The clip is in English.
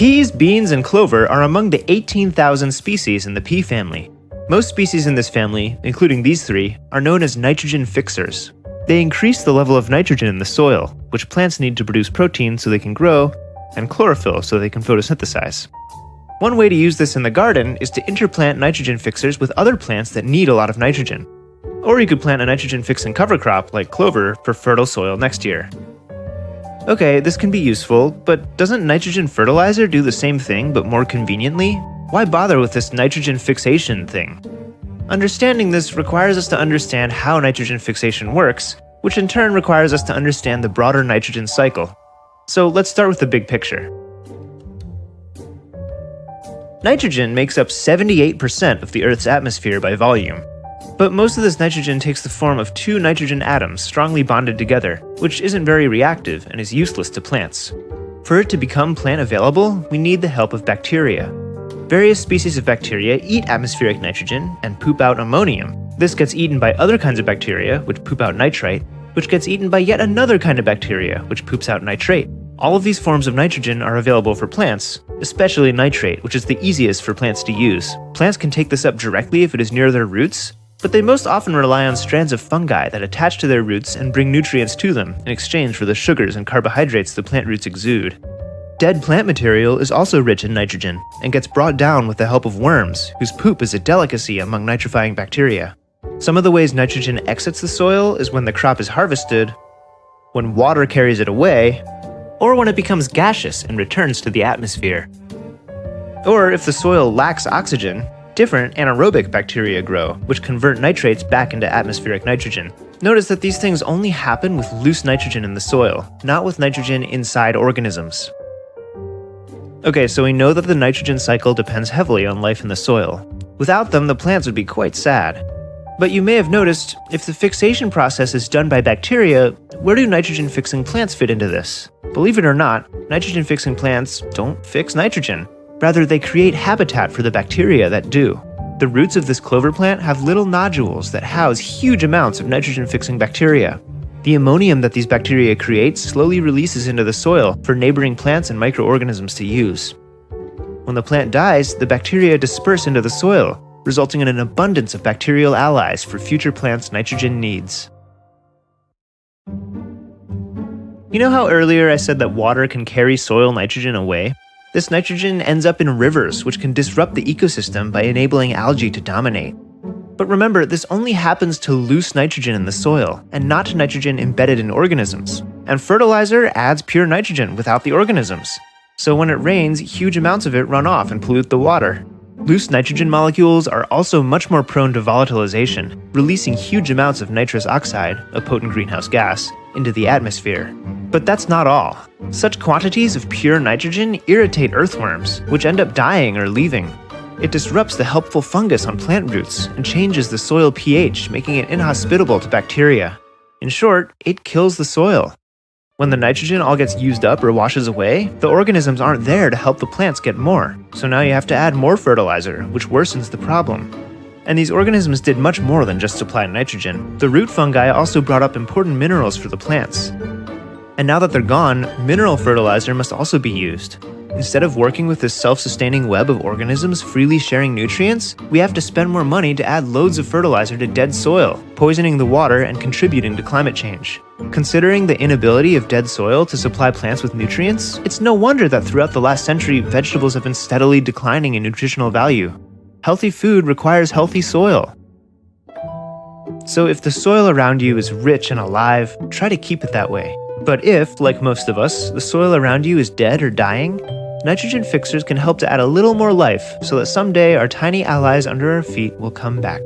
Peas, beans, and clover are among the 18,000 species in the pea family. Most species in this family, including these three, are known as nitrogen fixers. They increase the level of nitrogen in the soil, which plants need to produce protein so they can grow, and chlorophyll so they can photosynthesize. One way to use this in the garden is to interplant nitrogen fixers with other plants that need a lot of nitrogen. Or you could plant a nitrogen-fixing cover crop like clover for fertile soil next year. Okay, this can be useful, but doesn't nitrogen fertilizer do the same thing but more conveniently? Why bother with this nitrogen fixation thing? Understanding this requires us to understand how nitrogen fixation works, which in turn requires us to understand the broader nitrogen cycle. So let's start with the big picture. Nitrogen makes up 78% of the Earth's atmosphere by volume. But most of this nitrogen takes the form of two nitrogen atoms strongly bonded together, which isn't very reactive and is useless to plants. For it to become plant available, we need the help of bacteria. Various species of bacteria eat atmospheric nitrogen and poop out ammonium. This gets eaten by other kinds of bacteria, which poop out nitrite, which gets eaten by yet another kind of bacteria, which poops out nitrate. All of these forms of nitrogen are available for plants, especially nitrate, which is the easiest for plants to use. Plants can take this up directly if it is near their roots, but they most often rely on strands of fungi that attach to their roots and bring nutrients to them in exchange for the sugars and carbohydrates the plant roots exude. Dead plant material is also rich in nitrogen and gets brought down with the help of worms, whose poop is a delicacy among nitrifying bacteria. Some of the ways nitrogen exits the soil is when the crop is harvested, when water carries it away, or when it becomes gaseous and returns to the atmosphere. Or if the soil lacks oxygen, different anaerobic bacteria grow, which convert nitrates back into atmospheric nitrogen. Notice that these things only happen with loose nitrogen in the soil, not with nitrogen inside organisms. Okay, so we know that the nitrogen cycle depends heavily on life in the soil. Without them, the plants would be quite sad. But you may have noticed, if the fixation process is done by bacteria, where do nitrogen-fixing plants fit into this? Believe it or not, nitrogen-fixing plants don't fix nitrogen. Rather, they create habitat for the bacteria that do. The roots of this clover plant have little nodules that house huge amounts of nitrogen-fixing bacteria. The ammonium that these bacteria create slowly releases into the soil for neighboring plants and microorganisms to use. When the plant dies, the bacteria disperse into the soil, resulting in an abundance of bacterial allies for future plants' nitrogen needs. You know how earlier I said that water can carry soil nitrogen away? This nitrogen ends up in rivers, which can disrupt the ecosystem by enabling algae to dominate. But remember, this only happens to loose nitrogen in the soil, and not to nitrogen embedded in organisms. And fertilizer adds pure nitrogen without the organisms. So when it rains, huge amounts of it run off and pollute the water. Loose nitrogen molecules are also much more prone to volatilization, releasing huge amounts of nitrous oxide, a potent greenhouse gas, into the atmosphere. But that's not all. Such quantities of pure nitrogen irritate earthworms, which end up dying or leaving. It disrupts the helpful fungus on plant roots and changes the soil pH, making it inhospitable to bacteria. In short, it kills the soil. When the nitrogen all gets used up or washes away, the organisms aren't there to help the plants get more. So now you have to add more fertilizer, which worsens the problem. And these organisms did much more than just supply nitrogen. The root fungi also brought up important minerals for the plants. And now that they're gone, mineral fertilizer must also be used. Instead of working with this self-sustaining web of organisms freely sharing nutrients, we have to spend more money to add loads of fertilizer to dead soil, poisoning the water and contributing to climate change. Considering the inability of dead soil to supply plants with nutrients, it's no wonder that throughout the last century, vegetables have been steadily declining in nutritional value. Healthy food requires healthy soil. So if the soil around you is rich and alive, try to keep it that way. But if, like most of us, the soil around you is dead or dying, nitrogen fixers can help to add a little more life so that someday our tiny allies under our feet will come back.